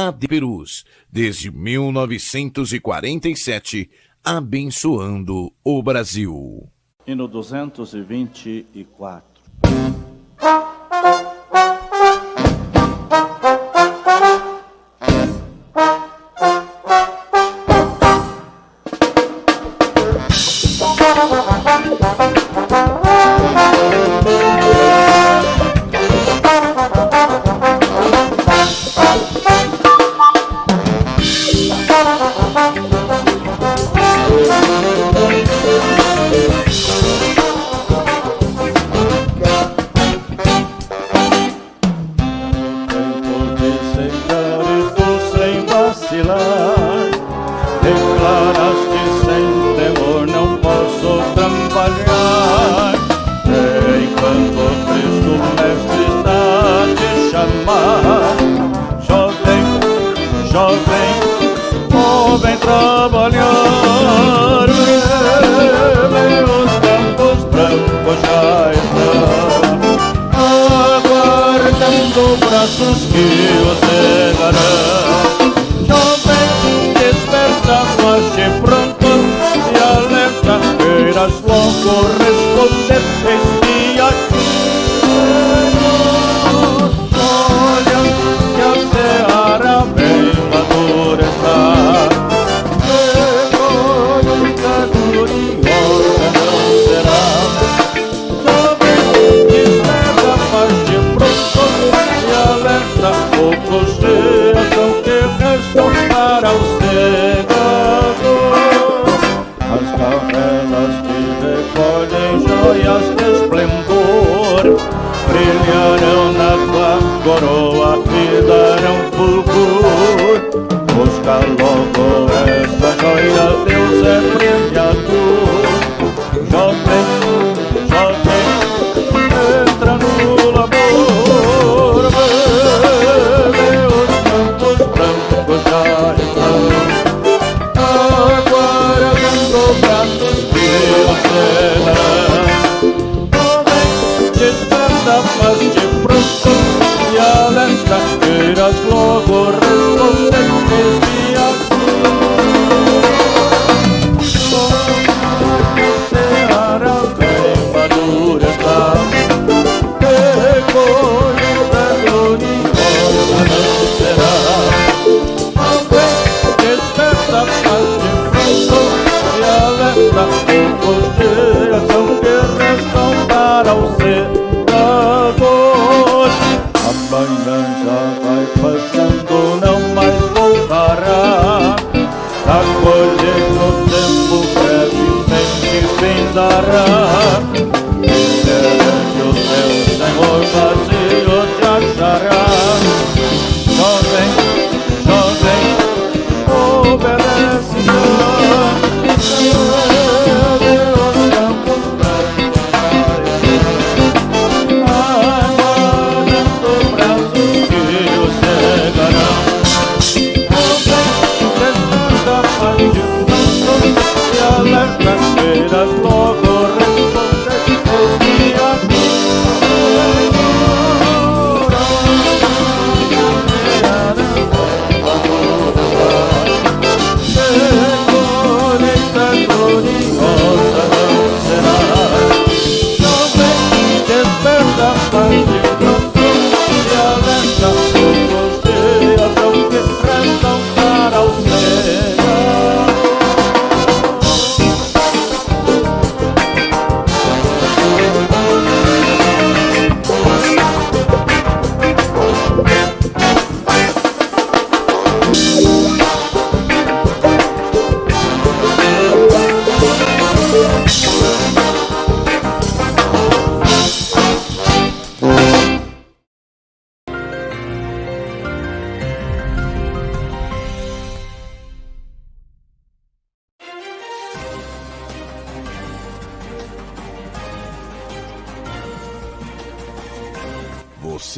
AD Perus, desde 1947, abençoando o Brasil. Hino 224.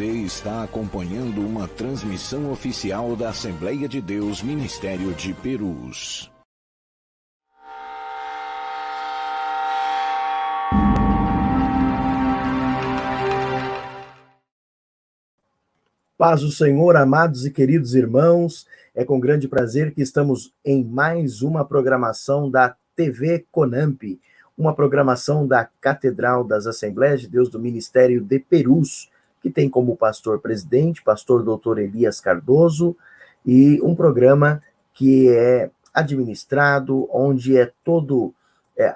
Você está acompanhando uma transmissão oficial da Assembleia de Deus Ministério de Perus. Paz do Senhor, amados e queridos irmãos, é com grande prazer que estamos em mais uma programação da TV Conamp, uma programação da Catedral das Assembleias de Deus do Ministério de Perus, que tem como pastor-presidente, pastor Dr. Elias Cardoso, e um programa que é administrado, onde é todo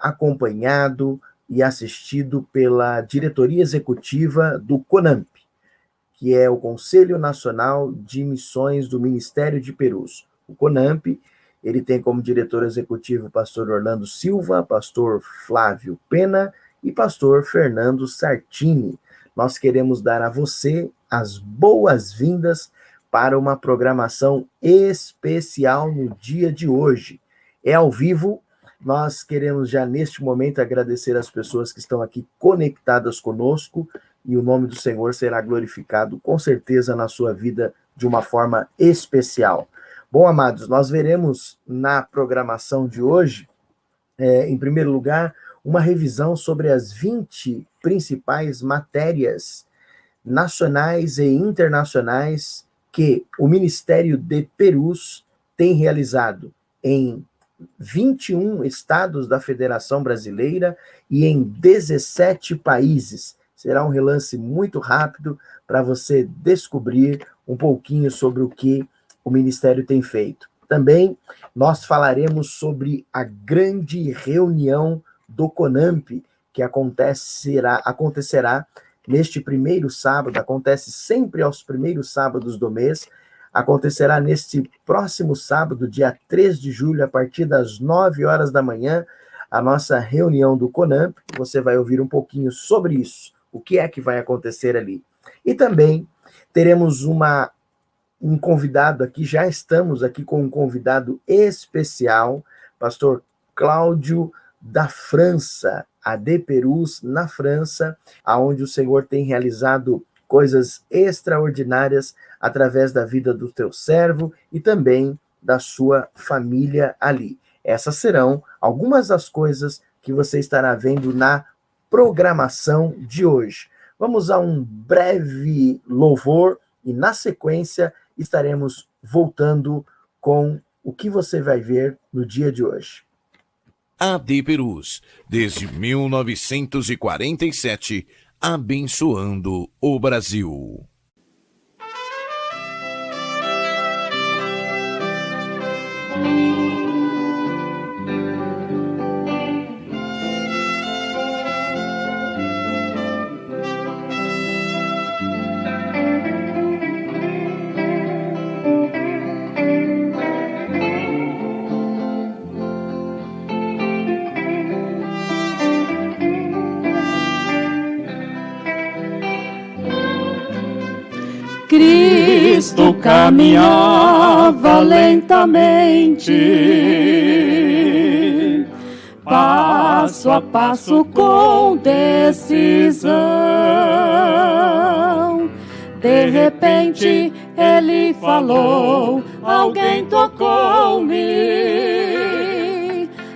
acompanhado e assistido pela diretoria executiva do Conamp, que é o Conselho Nacional de Missões do Ministério de Perus. O CONAMP, ele tem como diretor executivo o pastor Orlando Silva, pastor Flávio Pena e pastor Fernando Sartini. Nós queremos dar a você as boas-vindas para uma programação especial no dia de hoje. É ao vivo. Nós queremos já neste momento agradecer as pessoas que estão aqui conectadas conosco, e o nome do Senhor será glorificado, com certeza, na sua vida de uma forma especial. Bom, amados, nós veremos na programação de hoje, em primeiro lugar, uma revisão sobre as 20 principais matérias nacionais e internacionais que o Ministério de Perus tem realizado em 21 estados da Federação Brasileira e em 17 países. Será um relance muito rápido para você descobrir um pouquinho sobre o que o Ministério tem feito. Também nós falaremos sobre a grande reunião do CONAMP, que acontecerá neste primeiro sábado, acontece sempre aos primeiros sábados do mês, acontecerá neste próximo sábado, dia 3 de julho, a partir das 9 horas da manhã, a nossa reunião do CONAMP. Você vai ouvir um pouquinho sobre isso. O que é que vai acontecer ali? E também teremos um convidado aqui, já estamos aqui com um convidado especial, pastor Cláudio da França, AD Perus na França, aonde o Senhor tem realizado coisas extraordinárias através da vida do teu servo e também da sua família ali. Essas serão algumas das coisas que você estará vendo na programação de hoje. Vamos a um breve louvor e, na sequência, estaremos voltando com o que você vai ver no dia de hoje. AD Perus, desde 1947, abençoando o Brasil. Cristo caminhava lentamente, passo a passo com decisão. De repente ele falou, alguém tocou-me,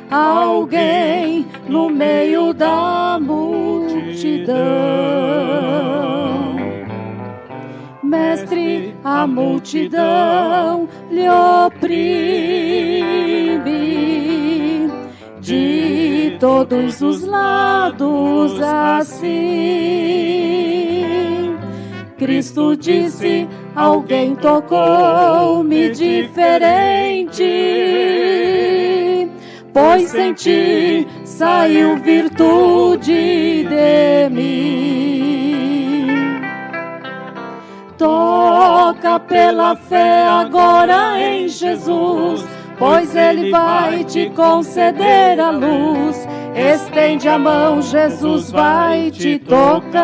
alguém no meio da multidão. Mestre, a multidão lhe oprime de todos os lados assim. Cristo disse, alguém tocou-me diferente, pois em ti saiu virtude de mim. Toca pela fé agora em Jesus, pois Ele vai te conceder a luz. Estende a mão, Jesus vai te tocar.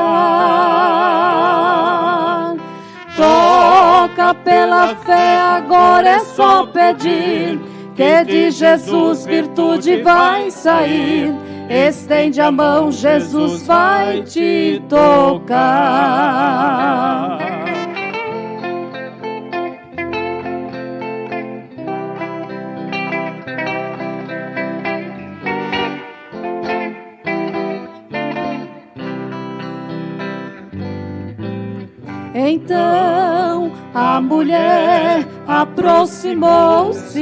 Toca pela fé agora, é só pedir, que de Jesus virtude vai sair. Estende a mão, Jesus vai te tocar. Então a mulher aproximou-se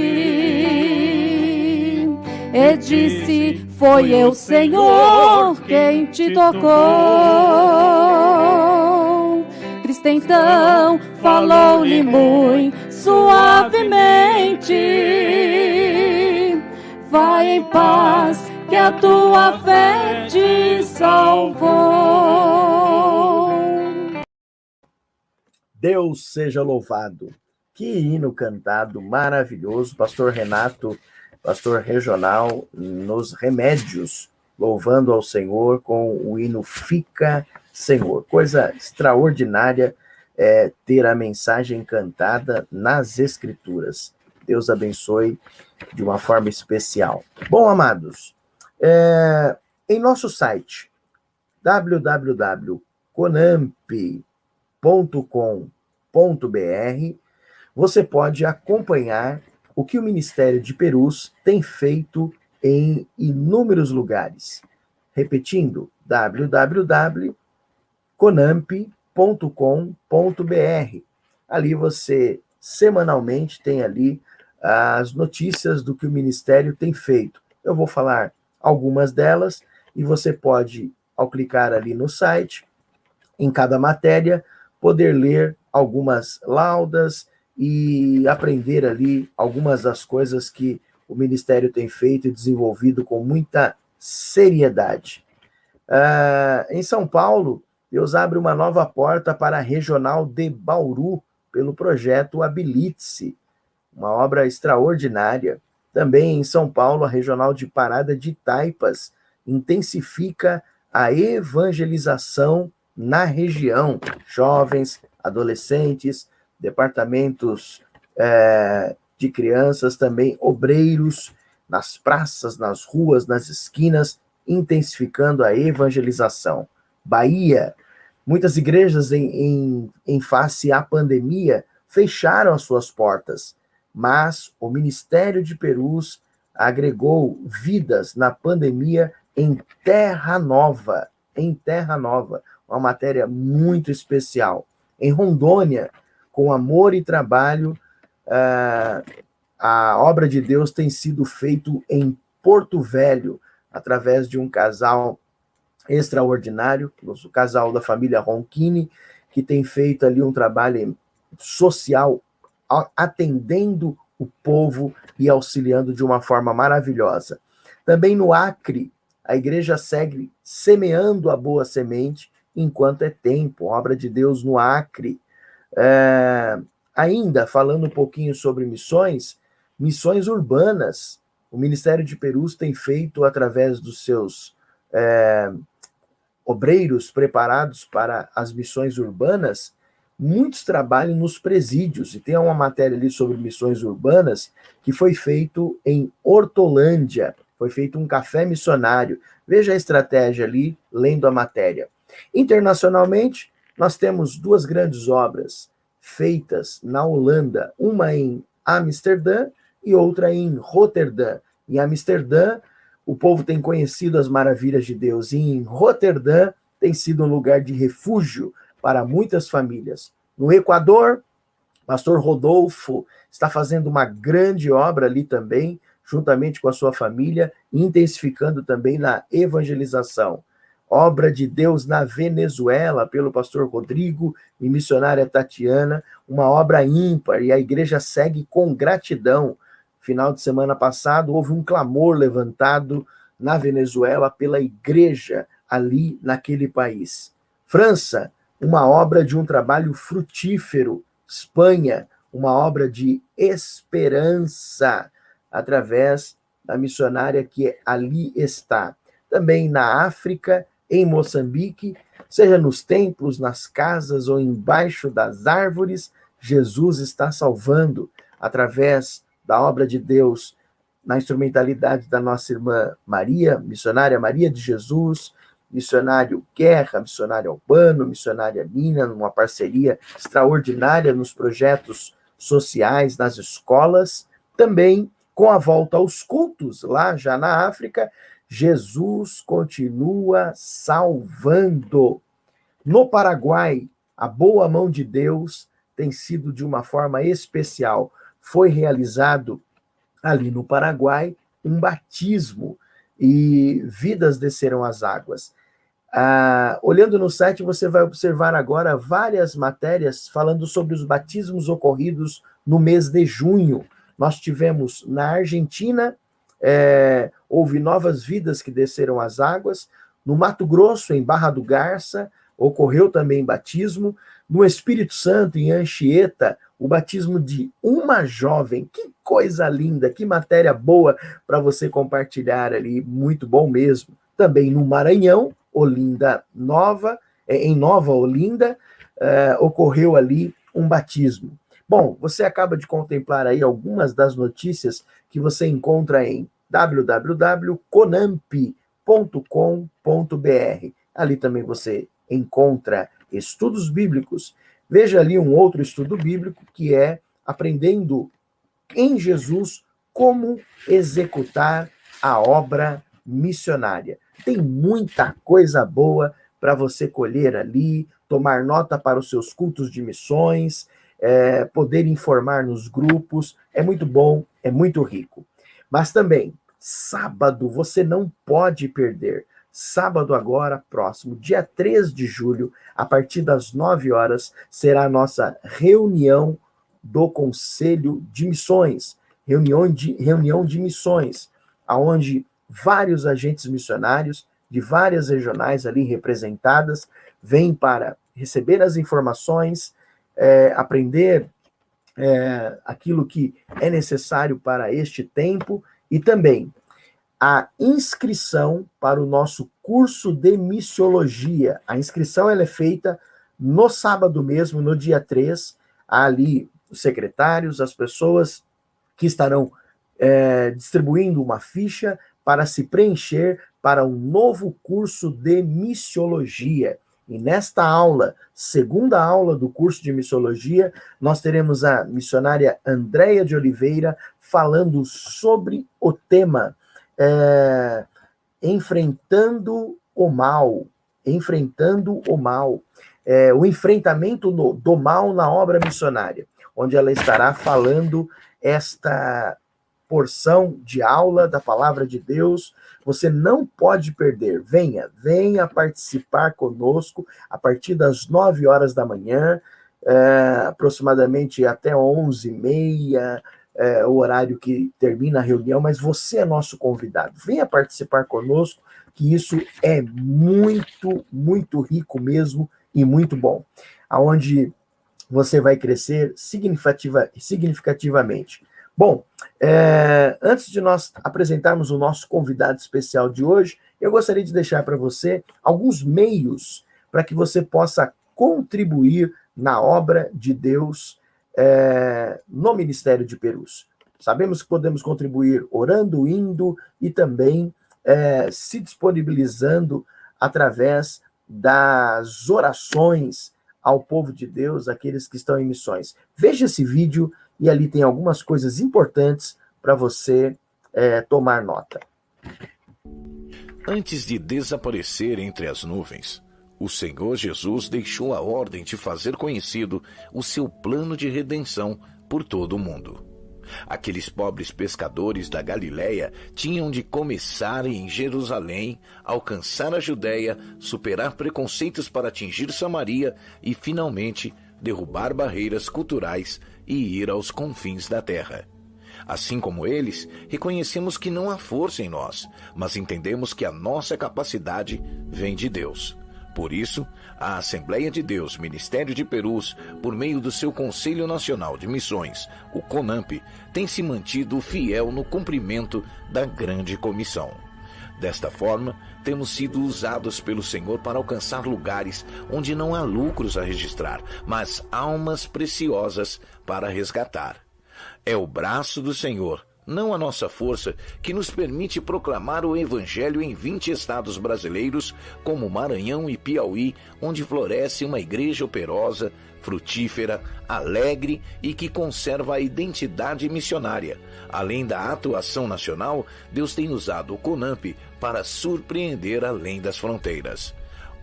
e disse: foi eu, Senhor, quem te tocou. Cristo então falou-lhe muito suavemente: vai em paz, que a tua fé te salvou. Deus seja louvado. Que hino cantado maravilhoso, pastor Renato, pastor regional, nos Remédios, louvando ao Senhor com o hino Fica, Senhor. Coisa extraordinária ter a mensagem cantada nas Escrituras. Deus abençoe de uma forma especial. Bom, amados, em nosso site, www.conamp.com.br, você pode acompanhar o que o Ministério de Perus tem feito em inúmeros lugares. Repetindo, www.conamp.com.br. Ali você, semanalmente, tem ali as notícias do que o Ministério tem feito. Eu vou falar algumas delas e você pode, ao clicar ali no site, em cada matéria, poder ler algumas laudas e aprender ali algumas das coisas que o Ministério tem feito e desenvolvido com muita seriedade. Em São Paulo, Deus abre uma nova porta para a Regional de Bauru, pelo projeto Habilite-se, uma obra extraordinária. Também em São Paulo, a Regional de Parada de Taipas intensifica a evangelização na região. Jovens, adolescentes, departamentos de crianças, também obreiros, nas praças, nas ruas, nas esquinas, intensificando a evangelização. Bahia, muitas igrejas em face à pandemia fecharam as suas portas, mas o Ministério de Perus agregou vidas na pandemia em Terra Nova, uma matéria muito especial. Em Rondônia, com amor e trabalho, a obra de Deus tem sido feito em Porto Velho, através de um casal extraordinário, o casal da família Ronchini, que tem feito ali um trabalho social, atendendo o povo e auxiliando de uma forma maravilhosa. Também no Acre, a igreja segue semeando a boa semente enquanto é tempo, obra de Deus no Acre. Ainda, falando um pouquinho sobre missões urbanas, o Ministério de Perus tem feito, através dos seus obreiros preparados para as missões urbanas, muitos trabalhos nos presídios, e tem uma matéria ali sobre missões urbanas que foi feito em Hortolândia, foi feito um café missionário. Veja a estratégia ali, lendo a matéria. Internacionalmente, nós temos duas grandes obras feitas na Holanda, uma em Amsterdã e outra em Roterdã. Em Amsterdã, o povo tem conhecido as maravilhas de Deus, e em Roterdã tem sido um lugar de refúgio para muitas famílias. No Equador, pastor Rodolfo está fazendo uma grande obra ali também, juntamente com a sua família, intensificando também na evangelização. Obra de Deus na Venezuela, pelo pastor Rodrigo e missionária Tatiana, uma obra ímpar, e a igreja segue com gratidão. Final de semana passado, houve um clamor levantado na Venezuela pela igreja ali naquele país. França, uma obra de um trabalho frutífero. Espanha, uma obra de esperança, através da missionária que ali está. Também na África, em Moçambique, seja nos templos, nas casas ou embaixo das árvores, Jesus está salvando, através da obra de Deus, na instrumentalidade da nossa irmã Maria, missionária Maria de Jesus, missionário Guerra, missionário Albano, missionária Nina, numa parceria extraordinária nos projetos sociais, nas escolas, também com a volta aos cultos, lá já na África, Jesus continua salvando. No Paraguai, A boa mão de Deus tem sido de uma forma especial. Foi realizado ali no Paraguai um batismo e vidas desceram as águas. Olhando no site, você vai observar agora várias matérias falando sobre os batismos ocorridos no mês de junho. Nós tivemos na Argentina, houve novas vidas que desceram as águas. No Mato Grosso, em Barra do Garça, ocorreu também batismo. No Espírito Santo, em Anchieta, o batismo de uma jovem. Que coisa linda, que matéria boa para você compartilhar ali, muito bom mesmo. Também no Maranhão, em Nova Olinda, ocorreu ali um batismo. Bom, você acaba de contemplar aí algumas das notícias que você encontra em www.conamp.com.br. Ali também você encontra estudos bíblicos. Veja ali um outro estudo bíblico que é Aprendendo em Jesus como executar a obra missionária. Tem muita coisa boa para você colher ali, tomar nota para os seus cultos de missões, poder informar nos grupos. É muito bom, é muito rico. Mas também, sábado, você não pode perder. Sábado agora, próximo, dia 3 de julho, a partir das 9 horas, será a nossa reunião do Conselho de Missões. Reunião de missões, onde vários agentes missionários de várias regionais ali representadas vêm para receber as informações, aprender aquilo que é necessário para este tempo e também a inscrição para o nosso curso de missiologia. A inscrição ela é feita no sábado mesmo, no dia 3, há ali os secretários, as pessoas que estarão distribuindo uma ficha para se preencher para um novo curso de missiologia. E nesta aula, segunda aula do curso de missiologia, nós teremos a missionária Andréia de Oliveira falando sobre o tema enfrentando o mal, o enfrentamento do mal na obra missionária, onde ela estará falando esta porção de aula da Palavra de Deus. Você não pode perder. Venha participar conosco a partir das 9 horas da manhã, aproximadamente até 11h30, o horário que termina a reunião, mas você é nosso convidado. Venha participar conosco, que isso é muito, muito rico mesmo e muito bom. Aonde você vai crescer significativamente. Bom, antes de nós apresentarmos o nosso convidado especial de hoje, eu gostaria de deixar para você alguns meios para que você possa contribuir na obra de Deus no Ministério de Perus. Sabemos que podemos contribuir orando, indo e também se disponibilizando através das orações ao povo de Deus, aqueles que estão em missões. Veja esse vídeo e ali tem algumas coisas importantes para você tomar nota. Antes de desaparecer entre as nuvens, o Senhor Jesus deixou a ordem de fazer conhecido o seu plano de redenção por todo o mundo. Aqueles pobres pescadores da Galileia tinham de começar em Jerusalém, alcançar a Judéia, superar preconceitos para atingir Samaria e, finalmente, derrubar barreiras culturais e ir aos confins da terra. Assim como eles, reconhecemos que não há força em nós, mas entendemos que a nossa capacidade vem de Deus. Por isso, a Assembleia de Deus Ministério de Perus, por meio do seu Conselho Nacional de Missões, o CONAMP, tem se mantido fiel no cumprimento da grande comissão. Desta forma, temos sido usados pelo Senhor para alcançar lugares onde não há lucros a registrar, mas almas preciosas para resgatar. É o braço do Senhor, não a nossa força, que nos permite proclamar o Evangelho em 20 estados brasileiros, como Maranhão e Piauí, onde floresce uma igreja operosa, frutífera, alegre e que conserva a identidade missionária. Além da atuação nacional, Deus tem usado o CONAMP para surpreender além das fronteiras.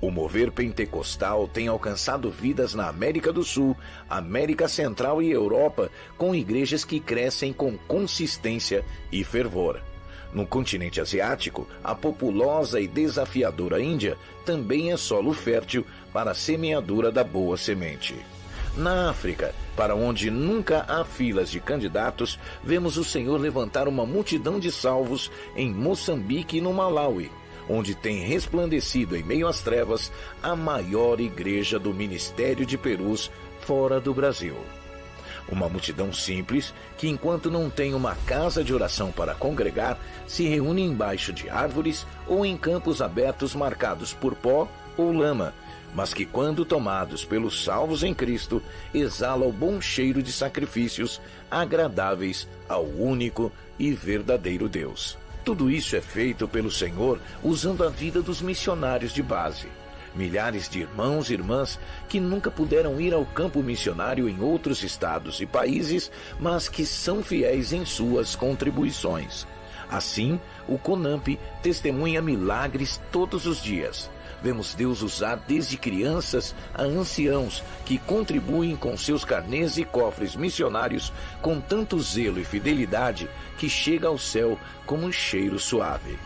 O mover pentecostal tem alcançado vidas na América do Sul, América Central e Europa, com igrejas que crescem com consistência e fervor. No continente asiático, a populosa e desafiadora Índia também é solo fértil para a semeadura da boa semente. Na África, para onde nunca há filas de candidatos, vemos o Senhor levantar uma multidão de salvos em Moçambique e no Malawi, onde tem resplandecido em meio às trevas a maior igreja do Ministério de Perus fora do Brasil. Uma multidão simples que, enquanto não tem uma casa de oração para congregar, se reúne embaixo de árvores ou em campos abertos marcados por pó ou lama, mas que, quando tomados pelos salvos em Cristo, exala o bom cheiro de sacrifícios agradáveis ao único e verdadeiro Deus. Tudo isso é feito pelo Senhor usando a vida dos missionários de base. Milhares de irmãos e irmãs que nunca puderam ir ao campo missionário em outros estados e países, mas que são fiéis em suas contribuições. Assim, o CONAMP testemunha milagres todos os dias. Vemos Deus usar desde crianças a anciãos que contribuem com seus carnês e cofres missionários com tanto zelo e fidelidade que chega ao céu como um cheiro suave.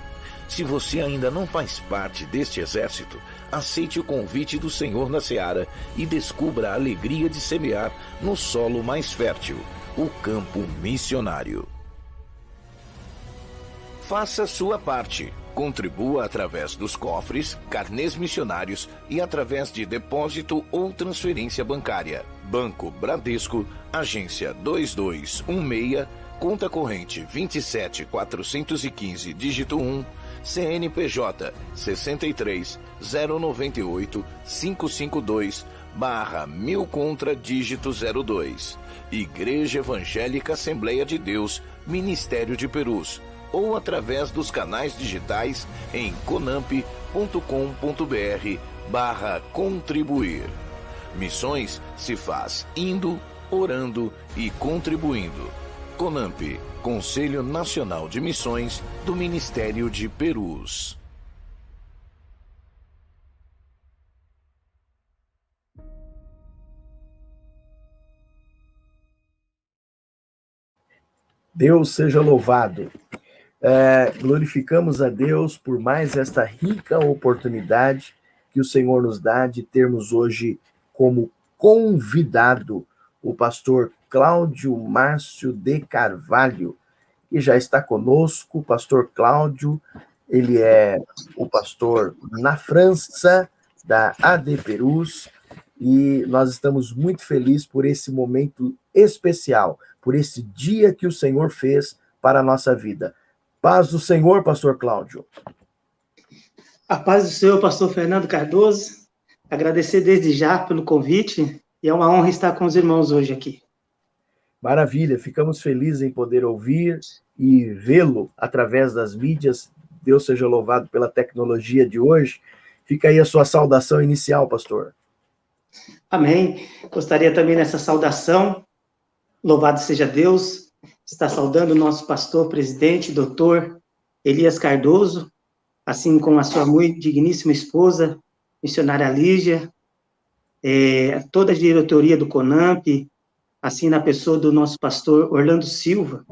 Se você ainda não faz parte deste exército, aceite o convite do Senhor na seara e descubra a alegria de semear no solo mais fértil, o campo missionário. Faça sua parte. Contribua através dos cofres, carnês missionários e através de depósito ou transferência bancária. Banco Bradesco, agência 2216, conta corrente 27415, dígito 1, CNPJ 63098552/1000 contra dígito 02. Igreja Evangélica Assembleia de Deus, Ministério de Perus, ou através dos canais digitais em conamp.com.br/contribuir. Missões se faz indo, orando e contribuindo. CONAMP, Conselho Nacional de Missões do Ministério de Perus. Deus seja louvado. Glorificamos a Deus por mais esta rica oportunidade que o Senhor nos dá de termos hoje como convidado o pastor Cláudio Márcio de Carvalho, que já está conosco. O pastor Cláudio, ele é o pastor na França, da AD Perus, e nós estamos muito felizes por esse momento especial, por esse dia que o Senhor fez para a nossa vida. Paz do Senhor, pastor Cláudio. A paz do Senhor, pastor Fernando Cardoso. Agradecer desde já pelo convite, e é uma honra estar com os irmãos hoje aqui. Maravilha, ficamos felizes em poder ouvir e vê-lo através das mídias. Deus seja louvado pela tecnologia de hoje. Fica aí a sua saudação inicial, pastor. Amém. Gostaria também nessa saudação, louvado seja Deus, está saudando o nosso pastor, presidente, doutor Elias Cardoso, assim como a sua muito digníssima esposa, missionária Lígia, toda a diretoria do CONAMP, assim na pessoa do nosso pastor Orlando Silva,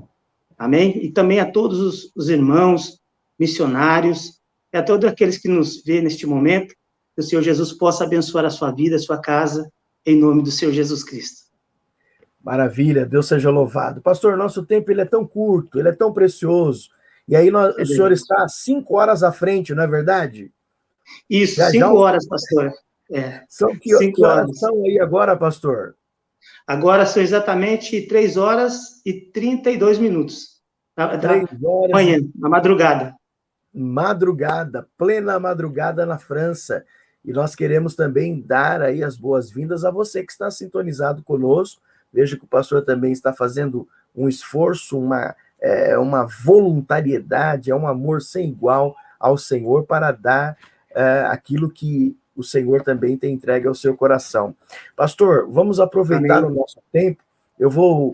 amém? E também a todos os irmãos missionários, e a todos aqueles que nos vê neste momento, que o Senhor Jesus possa abençoar a sua vida, a sua casa, em nome do Senhor Jesus Cristo. Maravilha, Deus seja louvado. Pastor, nosso tempo ele é tão curto, ele é tão precioso, e aí o senhor está 5 horas à frente, não é verdade? Isso, 5 horas, pastor. São que horas são aí agora, pastor? Agora são exatamente 3 horas e 32 minutos. 3 horas. Manhã, na madrugada. Madrugada, plena madrugada na França. E nós queremos também dar aí as boas-vindas a você que está sintonizado conosco. Veja que o pastor também está fazendo um esforço, uma voluntariedade, um amor sem igual ao Senhor para dar aquilo que o Senhor também tem entregue ao seu coração. Pastor, vamos aproveitar Amém. O nosso tempo. Eu vou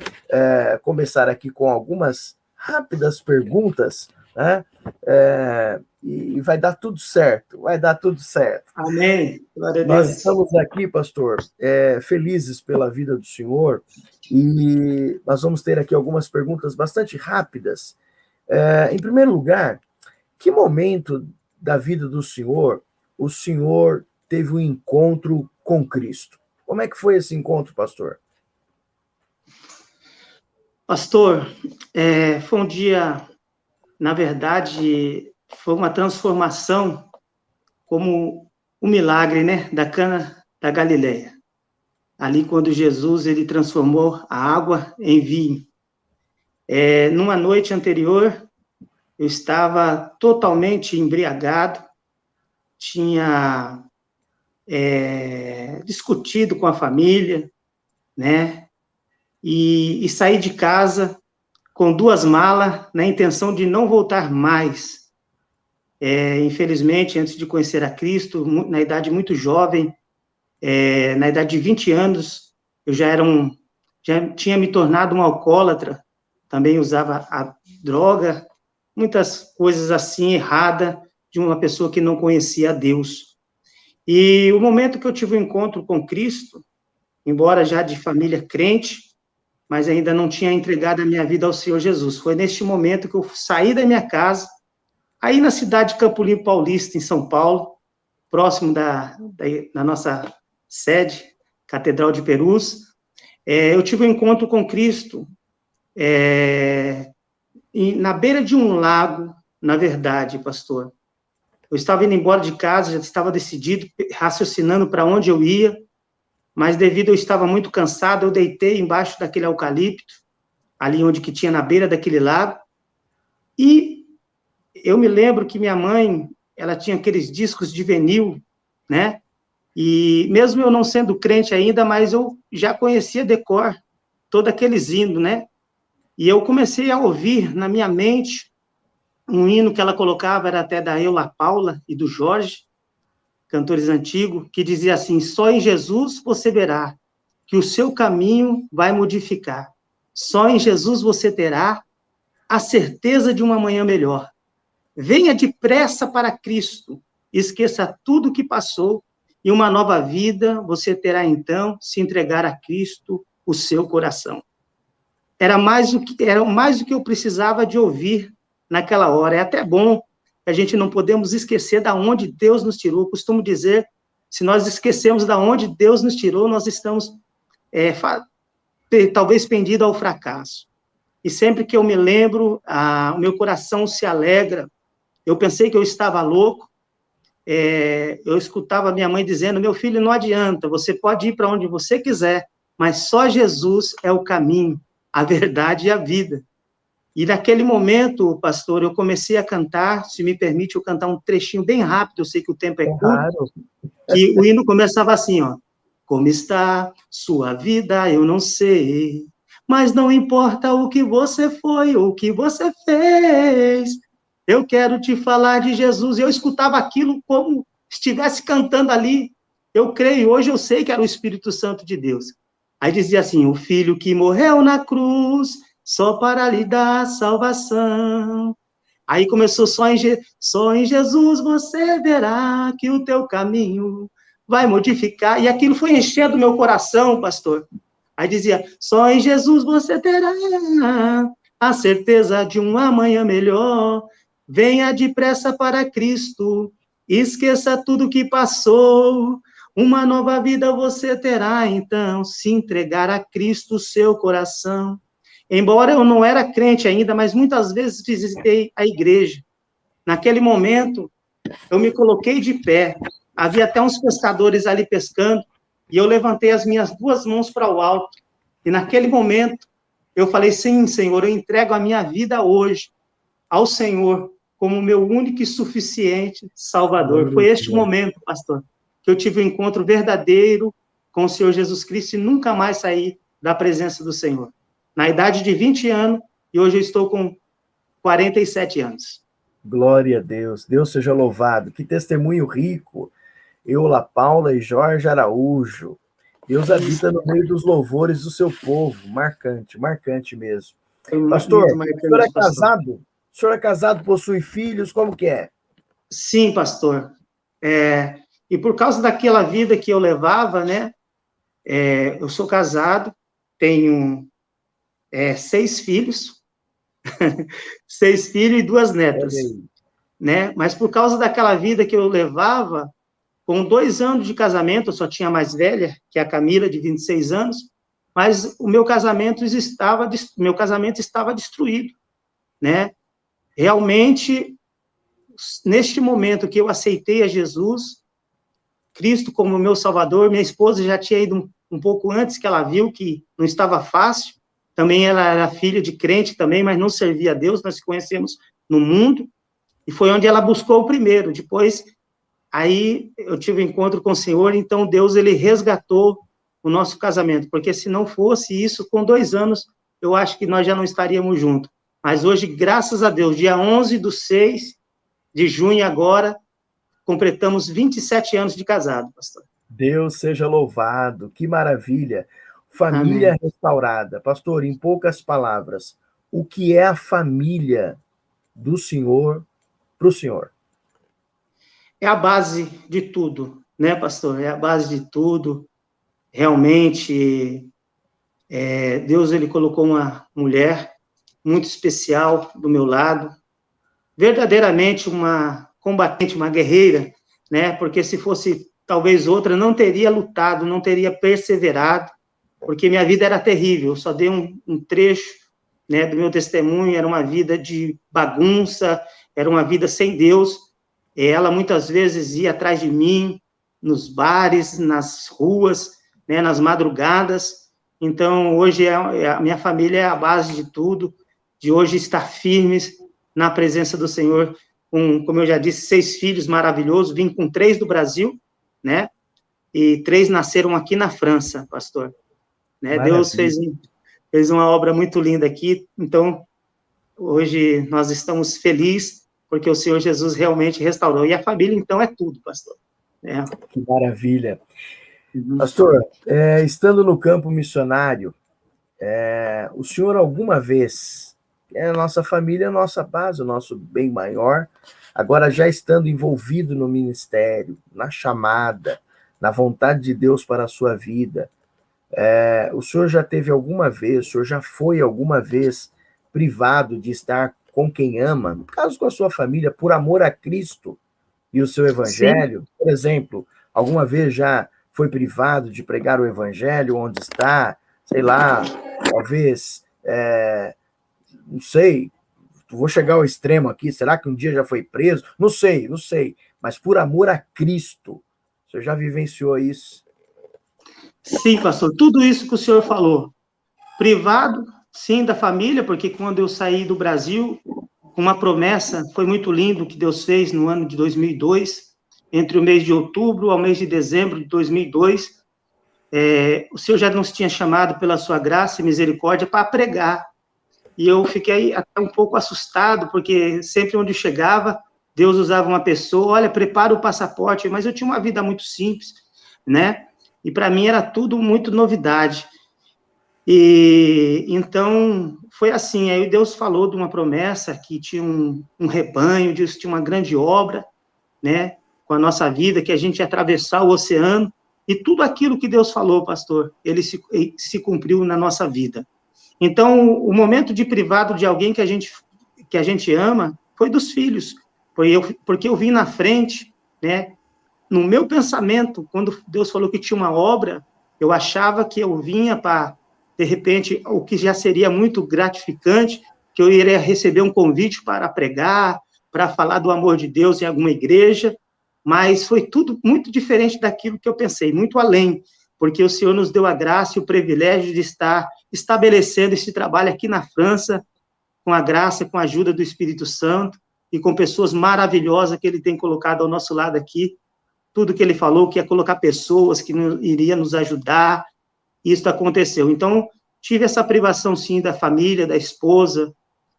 começar aqui com algumas rápidas perguntas, né? e vai dar tudo certo, vai dar tudo certo. Amém. Glória a Nós Deus. estamos aqui, pastor, felizes pela vida do senhor, e nós vamos ter aqui algumas perguntas bastante rápidas. Em primeiro lugar, que momento da vida do senhor o senhor teve um encontro com Cristo? Como é que foi esse encontro, pastor? Pastor, foi um dia, na verdade, foi uma transformação, como um milagre, né, da Cana da Galileia. Ali, quando Jesus ele transformou a água em vinho. Numa noite anterior, eu estava totalmente embriagado, tinha discutido com a família, né, e saí de casa com 2 malas, na intenção de não voltar mais. Infelizmente, antes de conhecer a Cristo, na idade muito jovem, na idade de 20 anos, eu já tinha me tornado um alcoólatra, também usava a droga, muitas coisas assim, erradas, de uma pessoa que não conhecia a Deus. E o momento que eu tive um encontro com Cristo, embora já de família crente, mas ainda não tinha entregado a minha vida ao Senhor Jesus. Foi neste momento que eu saí da minha casa, aí na cidade de Campo Limpo Paulista, em São Paulo, próximo da nossa sede, Catedral de Perus, eu tive um encontro com Cristo na beira de um lago, na verdade, pastor. Eu estava indo embora de casa, já estava decidido, raciocinando para onde eu ia, mas devido eu estava muito cansado, eu deitei embaixo daquele eucalipto, ali onde que tinha na beira daquele lago, e eu me lembro que minha mãe, ela tinha aqueles discos de vinil, né, e mesmo eu não sendo crente ainda, mas eu já conhecia de cor todos aqueles hinos, né, e eu comecei a ouvir na minha mente um hino que ela colocava, era até da Eula Paula e do Jorge, cantores antigos, que dizia assim: só em Jesus você verá que o seu caminho vai modificar. Só em Jesus você terá a certeza de uma manhã melhor. Venha depressa para Cristo, esqueça tudo que passou, e uma nova vida você terá então, se entregar a Cristo o seu coração. Era mais do que eu precisava de ouvir naquela hora. É até bom a gente não podemos esquecer da onde Deus nos tirou. Eu costumo dizer, se nós esquecemos da onde Deus nos tirou, nós estamos talvez pendidos ao fracasso. E sempre que eu me lembro, o meu coração se alegra. Eu pensei que eu estava louco. Eu escutava minha mãe dizendo: meu filho, não adianta, você pode ir para onde você quiser, mas só Jesus é o caminho, a verdade e a vida. E naquele momento, pastor, eu comecei a cantar, se me permite eu cantar um trechinho bem rápido, eu sei que o tempo é curto, Claro. Que o hino começava assim, ó: como está sua vida, eu não sei, mas não importa o que você foi ou o que você fez, eu quero te falar de Jesus. Eu escutava aquilo como estivesse cantando ali. Eu creio, hoje eu sei que era o Espírito Santo de Deus. Aí dizia assim: o filho que morreu na cruz, só para lhe dar salvação. Aí começou: só em Jesus você verá que o teu caminho vai modificar. E aquilo foi enchendo o meu coração, pastor. Aí dizia: só em Jesus você terá a certeza de um amanhã melhor. Venha depressa para Cristo, esqueça tudo que passou. Uma nova vida você terá, então, se entregar a Cristo o seu coração. Embora eu não era crente ainda, mas muitas vezes visitei a igreja. Naquele momento, eu me coloquei de pé. Havia até uns pescadores ali pescando, e eu levantei as minhas 2 mãos para o alto. E naquele momento, eu falei: sim, Senhor, eu entrego a minha vida hoje ao Senhor como meu único e suficiente Salvador. Foi este momento, pastor, que eu tive um encontro verdadeiro com o Senhor Jesus Cristo e nunca mais saí da presença do Senhor. Na idade de 20 anos, e hoje eu estou com 47 anos. Glória a Deus. Deus seja louvado. Que testemunho rico. Eula Paula e Jorge Araújo. Deus habita no meio dos louvores do seu povo. Marcante, marcante mesmo. Pastor, o senhor é casado? O O senhor é casado, possui filhos, como que é? Sim, pastor. E por causa daquela vida que eu levava, né? Eu sou casado, tenho 6 filhos, 6 filhos e 2 netas, né? Mas por causa daquela vida que eu levava, com 2 anos de casamento, eu só tinha a mais velha, que é a Camila, de 26 anos, mas o meu casamento estava destruído, né? Realmente, neste momento que eu aceitei a Jesus, Cristo como meu Salvador, minha esposa já tinha ido um pouco antes, que ela viu que não estava fácil, também ela era filha de crente também, mas não servia a Deus, nós se conhecemos no mundo, e foi onde ela buscou o primeiro. Depois, aí eu tive um encontro com o Senhor, então Deus, ele resgatou o nosso casamento, porque se não fosse isso, com 2 anos, eu acho que nós já não estaríamos juntos. Mas hoje, graças a Deus, dia 11/6 de junho agora, completamos 27 anos de casado, pastor. Deus seja louvado, que maravilha. Família Amém. restaurada. Pastor, em poucas palavras, o que é a família do Senhor para o Senhor? É a base de tudo, né, pastor? É a base de tudo. Realmente, Deus, ele colocou uma mulher muito especial do meu lado, verdadeiramente uma combatente, uma guerreira, né? Porque se fosse talvez outra, não teria lutado, não teria perseverado, porque minha vida era terrível. Eu só dei um trecho, né, do meu testemunho. Era uma vida de bagunça, era uma vida sem Deus. Ela muitas vezes ia atrás de mim, nos bares, nas ruas, né, nas madrugadas. Então, hoje a minha família é a base de tudo, de hoje estar firmes na presença do Senhor, como eu já disse, 6 filhos maravilhosos, vim com 3 do Brasil, né, e 3 nasceram aqui na França, pastor. Né, Deus fez uma obra muito linda aqui, então, hoje nós estamos felizes, porque o Senhor Jesus realmente restaurou, e a família, então, é tudo, pastor. Que maravilha. Pastor, estando no campo missionário, o senhor alguma vez, a nossa família é a nossa base, o nosso bem maior, agora já estando envolvido no ministério, na chamada, na vontade de Deus para a sua vida, o senhor já teve alguma vez, o senhor já foi alguma vez privado de estar com quem ama, no caso com a sua família, por amor a Cristo e o seu evangelho? Sim. Por exemplo, alguma vez já foi privado de pregar o evangelho onde está, sei lá, talvez, não sei, vou chegar ao extremo aqui, será que um dia já foi preso? Não sei, mas por amor a Cristo, o senhor já vivenciou isso? Sim, pastor, tudo isso que o senhor falou, privado, sim, da família, porque quando eu saí do Brasil, uma promessa, foi muito lindo que Deus fez no ano de 2002, entre o mês de outubro ao mês de dezembro de 2002, o Senhor já nos tinha chamado pela sua graça e misericórdia para pregar, e eu fiquei até um pouco assustado, porque sempre onde eu chegava, Deus usava uma pessoa, olha, prepara o passaporte, mas eu tinha uma vida muito simples, né, e para mim era tudo muito novidade. E então foi assim, aí Deus falou de uma promessa que tinha um rebanho, Deus tinha uma grande obra, né, com a nossa vida, que a gente ia atravessar o oceano, e tudo aquilo que Deus falou, pastor, ele se cumpriu na nossa vida. Então, o momento de privado de alguém que a gente ama foi dos filhos, porque eu vim na frente, né, no meu pensamento, quando Deus falou que tinha uma obra, eu achava que eu vinha para, de repente, o que já seria muito gratificante, que eu iria receber um convite para pregar, para falar do amor de Deus em alguma igreja, mas foi tudo muito diferente daquilo que eu pensei, muito além, porque o Senhor nos deu a graça e o privilégio de estar estabelecendo esse trabalho aqui na França, com a graça, com a ajuda do Espírito Santo, e com pessoas maravilhosas que Ele tem colocado ao nosso lado aqui. Tudo que Ele falou, que ia colocar pessoas que iria nos ajudar, isso aconteceu. Então, tive essa privação, sim, da família, da esposa,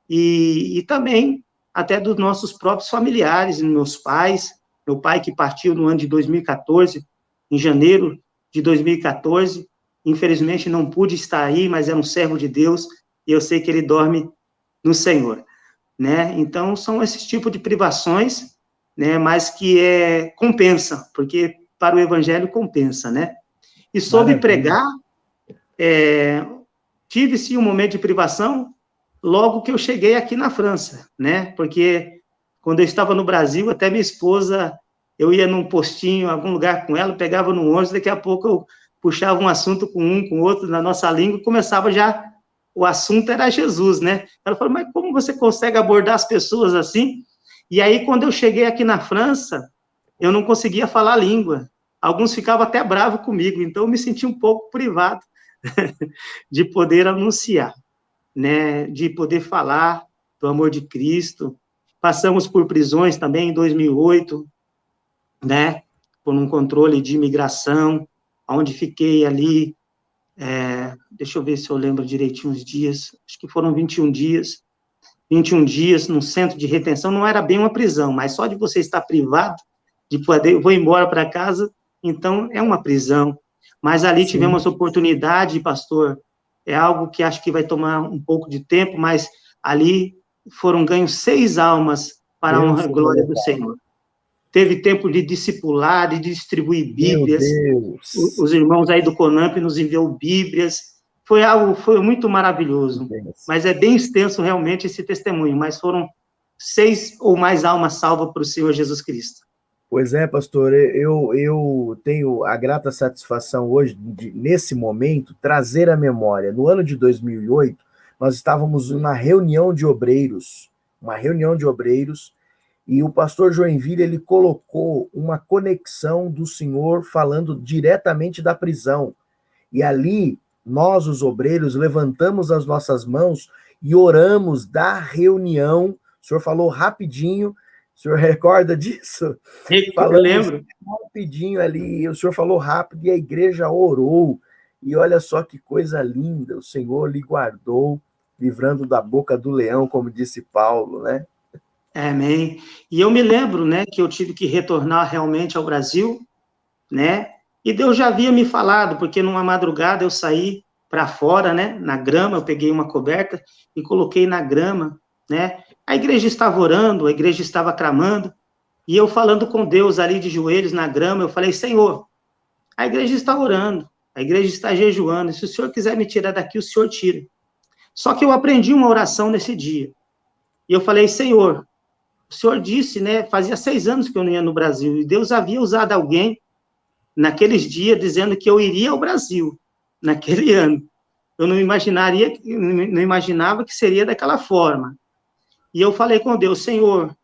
e também até dos nossos próprios familiares, meus pais, meu pai que partiu no ano de 2014, em janeiro de 2014, infelizmente não pude estar aí, mas é um servo de Deus, e eu sei que ele dorme no Senhor. né? Então, são esses tipos de privações, né? Mas que compensa, porque para o evangelho compensa, né? E sobre pregar, tive sim um momento de privação logo que eu cheguei aqui na França, né? Porque quando eu estava no Brasil, até minha esposa, eu ia num postinho, algum lugar com ela, pegava no ônibus, daqui a pouco eu puxava um assunto com um, com outro, na nossa língua, e começava já, o assunto era Jesus, né? Ela falou, mas como você consegue abordar as pessoas assim? E aí, quando eu cheguei aqui na França, eu não conseguia falar a língua. Alguns ficavam até bravos comigo, então eu me senti um pouco privado de poder anunciar, né? De poder falar do amor de Cristo. Passamos por prisões também em 2008, né? Por um controle de imigração, onde fiquei ali, deixa eu ver se eu lembro direitinho os dias, acho que foram 21 dias, 21 dias num centro de retenção, não era bem uma prisão, mas só de você estar privado, de poder, vou embora para casa, então é uma prisão. Mas ali Sim. tivemos oportunidade, pastor, é algo que acho que vai tomar um pouco de tempo, mas ali foram ganhos 6 almas para a honra e glória do Senhor. Teve tempo de discipular, de distribuir Bíblias. Meu Deus. Os irmãos aí do CONAMP nos enviou Bíblias. Foi muito maravilhoso. Mas é bem extenso realmente esse testemunho, mas foram 6 ou mais almas salvas para o Senhor Jesus Cristo. Pois é, pastor, eu tenho a grata satisfação hoje, nesse momento, trazer à memória. No ano de 2008, nós estávamos numa reunião de obreiros, e o pastor Joinville, ele colocou uma conexão do Senhor falando diretamente da prisão. E ali, nós, os obreiros, levantamos as nossas mãos e oramos da reunião. O senhor falou rapidinho, o senhor recorda disso? Eu lembro. Rapidinho ali, o senhor falou rápido e a igreja orou. E olha só que coisa linda, o Senhor lhe guardou, livrando da boca do leão, como disse Paulo, né? Amém. E eu me lembro, né, que eu tive que retornar realmente ao Brasil, né? E Deus já havia me falado, porque numa madrugada eu saí para fora, né, na grama, eu peguei uma coberta e coloquei na grama, né? A igreja estava orando, a igreja estava clamando, e eu falando com Deus ali de joelhos na grama, eu falei, Senhor, a igreja está orando, a igreja está jejuando, e se o Senhor quiser me tirar daqui, o Senhor tira. Só que eu aprendi uma oração nesse dia, e eu falei, Senhor, o Senhor disse, né, fazia 6 anos que eu não ia no Brasil, e Deus havia usado alguém naqueles dias, dizendo que eu iria ao Brasil, naquele ano. Eu não imaginava que seria daquela forma. E eu falei com Deus, Senhor,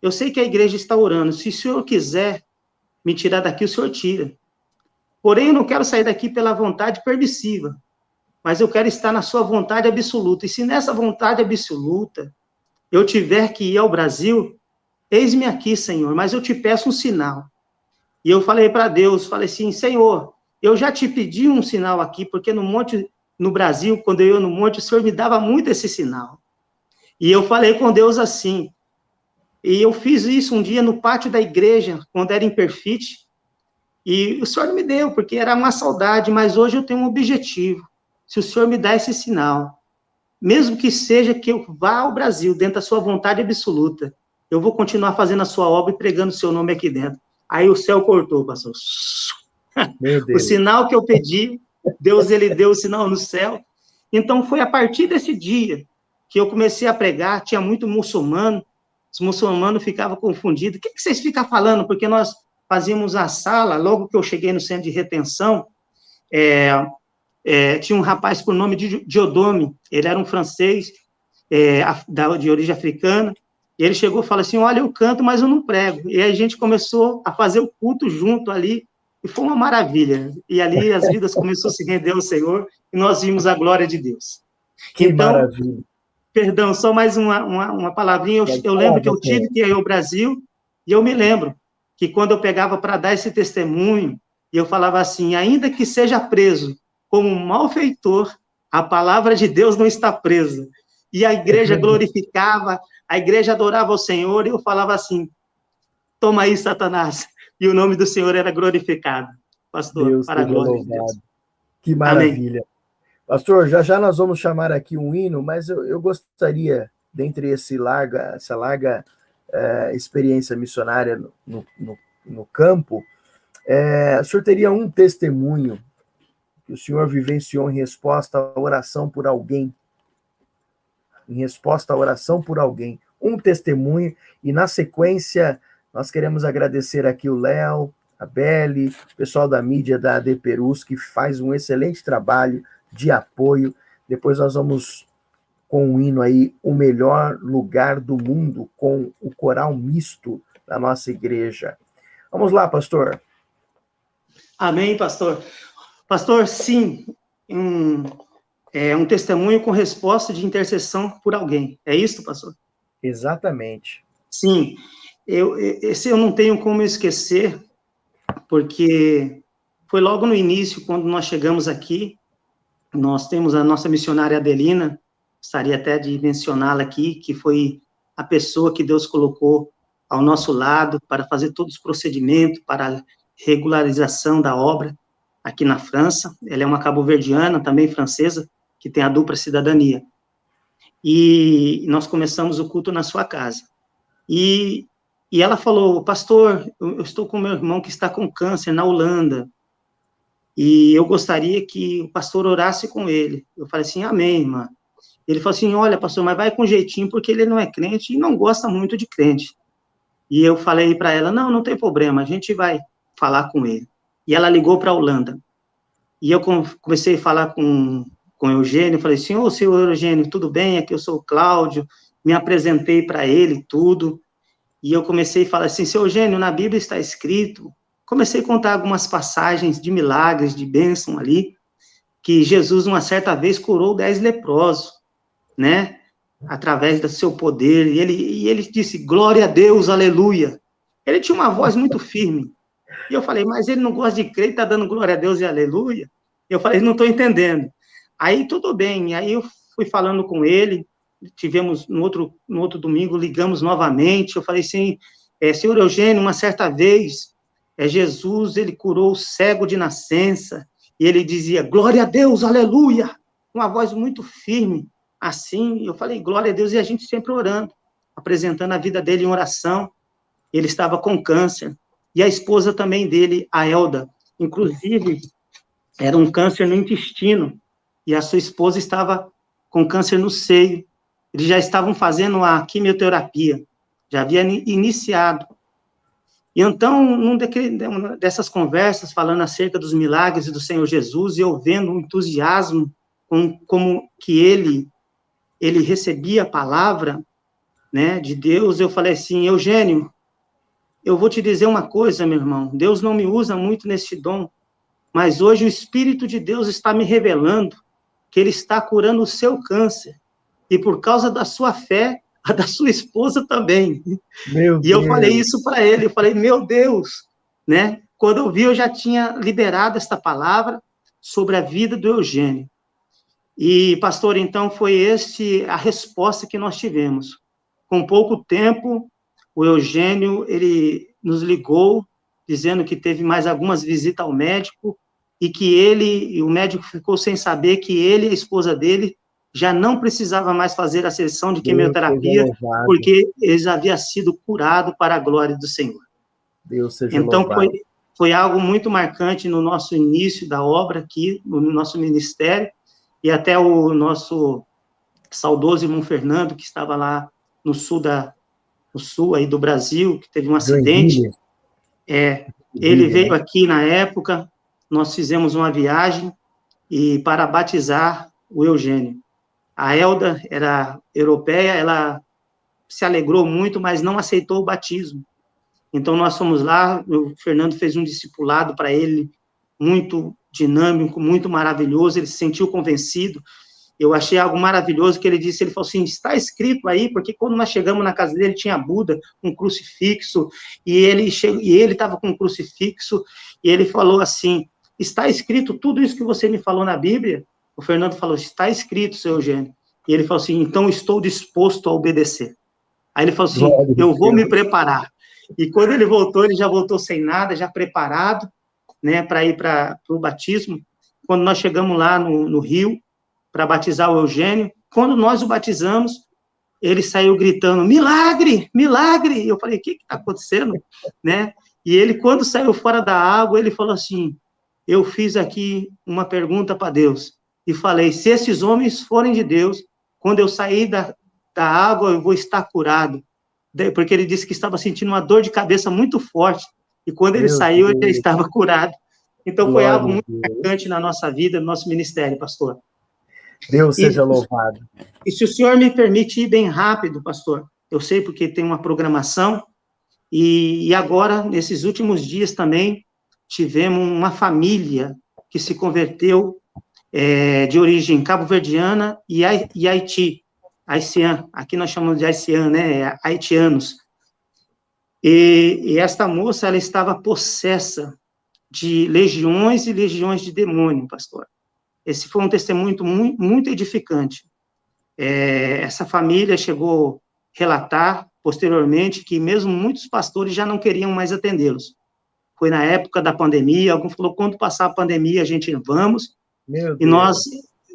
eu sei que a igreja está orando, se o Senhor quiser me tirar daqui, o Senhor tira. Porém, eu não quero sair daqui pela vontade permissiva, mas eu quero estar na sua vontade absoluta. E se nessa vontade absoluta eu tiver que ir ao Brasil, eis-me aqui, Senhor, mas eu te peço um sinal. E eu falei para Deus, falei assim, Senhor, eu já te pedi um sinal aqui, porque no Brasil, quando eu ia no monte, o Senhor me dava muito esse sinal. E eu falei com Deus assim, e eu fiz isso um dia no pátio da igreja, quando era em Perfite, e o Senhor me deu, porque era uma saudade, mas hoje eu tenho um objetivo. Se o Senhor me dá esse sinal, mesmo que seja que eu vá ao Brasil, dentro da sua vontade absoluta, eu vou continuar fazendo a sua obra e pregando o seu nome aqui dentro. Aí o céu cortou, pastor. Meu Deus. O sinal que eu pedi, Deus, ele deu o sinal no céu. Então, foi a partir desse dia que eu comecei a pregar, tinha muito muçulmano, os muçulmanos ficavam confundidos. O que vocês ficam falando? Porque nós fazíamos a sala, logo que eu cheguei no centro de retenção, tinha um rapaz por nome de Diodome, ele era um francês, de origem africana, e ele chegou e falou assim, olha, eu canto, mas eu não prego. E aí a gente começou a fazer o culto junto ali, e foi uma maravilha. E ali as vidas começaram a se render ao Senhor, e nós vimos a glória de Deus. Que então, maravilha. Perdão, só mais uma palavrinha. Eu lembro que eu tive que ir ao Brasil, e eu me lembro que quando eu pegava para dar esse testemunho, e eu falava assim, ainda que seja preso como um malfeitor, a palavra de Deus não está presa. E a igreja glorificava, a igreja adorava o Senhor, e eu falava assim, toma aí, Satanás. E o nome do Senhor era glorificado. Pastor, Deus, para a glória de Deus. Que maravilha. Amém. Pastor, já nós vamos chamar aqui um hino, mas eu gostaria dentre essa larga experiência missionária no campo, o senhor teria um testemunho que o senhor vivenciou em resposta à oração por alguém? Um testemunho, e na sequência nós queremos agradecer aqui o Léo, a Beli, o pessoal da mídia da AD Perus, que faz um excelente trabalho de apoio. Depois nós vamos com o hino aí, O Melhor Lugar do Mundo, com o coral misto da nossa igreja. Vamos lá, pastor. Amém, pastor. Pastor, sim, um testemunho com resposta de intercessão por alguém. É isso, pastor? Exatamente. Sim, esse eu não tenho como esquecer, porque foi logo no início, quando nós chegamos aqui, nós temos a nossa missionária Adelina, gostaria até de mencioná-la aqui, que foi a pessoa que Deus colocou ao nosso lado para fazer todos os procedimentos, para a regularização da obra aqui na França. Ela é uma cabo-verdiana, também francesa, que tem a dupla cidadania. E nós começamos o culto na sua casa. E ela falou, pastor, eu estou com meu irmão que está com câncer na Holanda, e eu gostaria que o pastor orasse com ele. Eu falei assim, amém, irmã. Ele falou assim, olha, pastor, mas vai com jeitinho, porque ele não é crente e não gosta muito de crente. E eu falei para ela, não tem problema, a gente vai falar com ele. E ela ligou para a Holanda. E eu comecei a falar com o Eugênio, falei assim, ô, senhor Eugênio, tudo bem? Aqui eu sou o Cláudio, me apresentei para ele, tudo. E eu comecei a falar assim, senhor Eugênio, na Bíblia está escrito, comecei a contar algumas passagens de milagres, de bênção ali, que Jesus, uma certa vez, curou 10 leprosos, né? Através do seu poder, e ele disse, glória a Deus, aleluia. Ele tinha uma voz muito firme. E eu falei, mas ele não gosta de crer, está dando glória a Deus e aleluia? Eu falei, não estou entendendo. Aí, tudo bem, aí eu fui falando com ele, tivemos, no outro domingo, ligamos novamente, eu falei assim, senhor Eugênio, uma certa vez, Jesus, ele curou o cego de nascença, e ele dizia, glória a Deus, aleluia, uma voz muito firme, assim, eu falei, glória a Deus, e a gente sempre orando, apresentando a vida dele em oração. Ele estava com câncer, e a esposa também dele, a Elda, inclusive, era um câncer no intestino, e a sua esposa estava com câncer no seio. Eles já estavam fazendo a quimioterapia, já havia iniciado. E então, numa dessas conversas, falando acerca dos milagres do Senhor Jesus, e eu vendo o entusiasmo como que ele recebia a palavra, né, de Deus, eu falei assim, Eugênio, eu vou te dizer uma coisa, meu irmão, Deus não me usa muito nesse dom, mas hoje o Espírito de Deus está me revelando que ele está curando o seu câncer, e por causa da sua fé, a da sua esposa também. E eu falei isso para ele, eu falei, meu Deus, né? Quando eu vi, eu já tinha liberado esta palavra sobre a vida do Eugênio. E, pastor, então, foi a resposta que nós tivemos. Com pouco tempo, o Eugênio, ele nos ligou, dizendo que teve mais algumas visitas ao médico, e o médico ficou sem saber que ele e a esposa dele já não precisava mais fazer a sessão de quimioterapia, porque eles haviam sido curados para a glória do Senhor. Deus seja então, louvado. foi algo muito marcante no nosso início da obra aqui, no nosso ministério, e até o nosso saudoso irmão Fernando, que estava lá no sul aí do Brasil, que teve um acidente, ele veio aqui na época, nós fizemos uma viagem para batizar o Eugênio. A Elda era europeia, ela se alegrou muito, mas não aceitou o batismo. Então, nós fomos lá, o Fernando fez um discipulado para ele, muito dinâmico, muito maravilhoso, ele se sentiu convencido. Eu achei algo maravilhoso que ele disse, ele falou assim, está escrito aí, porque quando nós chegamos na casa dele, tinha Buda, um crucifixo, e ele estava com um crucifixo, e ele falou assim, está escrito tudo isso que você me falou na Bíblia? O Fernando falou, está escrito, seu Eugênio. E ele falou assim, então estou disposto a obedecer. Aí ele falou assim, eu vou me preparar. E quando ele voltou, ele já voltou sem nada, já preparado, né, para ir para o batismo. Quando nós chegamos lá no Rio, para batizar o Eugênio, quando nós o batizamos, ele saiu gritando, milagre, milagre! E eu falei, o que está acontecendo? Né? E ele, quando saiu fora da água, ele falou assim, eu fiz aqui uma pergunta para Deus, e falei, se esses homens forem de Deus, quando eu sair da água, eu vou estar curado. Porque ele disse que estava sentindo uma dor de cabeça muito forte, e quando ele saiu, ele já estava curado. Então, foi algo muito importante na nossa vida, no nosso ministério, pastor. Deus seja louvado. E se o senhor me permite ir bem rápido, pastor, eu sei porque tem uma programação, e agora, nesses últimos dias também, tivemos uma família que se converteu de origem cabo-verdiana e Haiti, haitian, aqui nós chamamos de haitian, né, haitianos. E esta moça, ela estava possessa de legiões e legiões de demônio, pastor. Esse foi um testemunho muito edificante. Essa família chegou a relatar, posteriormente, que mesmo muitos pastores já não queriam mais atendê-los. Foi na época da pandemia, alguém falou, quando passar a pandemia, a gente vamos, e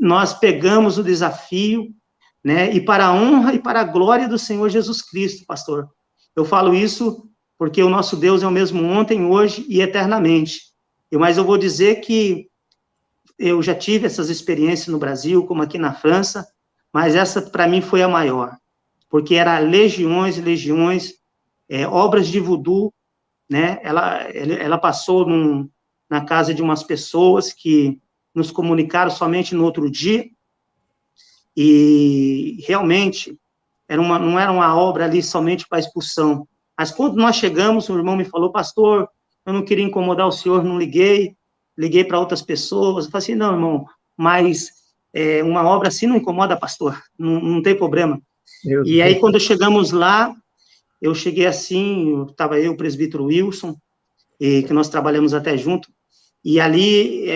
nós pegamos o desafio, né, e para a honra e para a glória do Senhor Jesus Cristo, pastor. Eu falo isso porque o nosso Deus é o mesmo ontem, hoje e eternamente. Mas eu vou dizer que eu já tive essas experiências no Brasil, como aqui na França, mas essa, para mim, foi a maior, porque era legiões e legiões, obras de voodoo, né? Ela passou na casa de umas pessoas que nos comunicaram somente no outro dia, e realmente não era uma obra ali somente para expulsão. Mas quando nós chegamos, o irmão me falou, pastor, eu não queria incomodar o senhor, não liguei para outras pessoas. Eu falei assim, não, irmão, mas uma obra assim não incomoda, pastor, não tem problema. E aí, quando chegamos lá, eu cheguei assim, estava eu, o presbítero Wilson, que nós trabalhamos até junto, e ali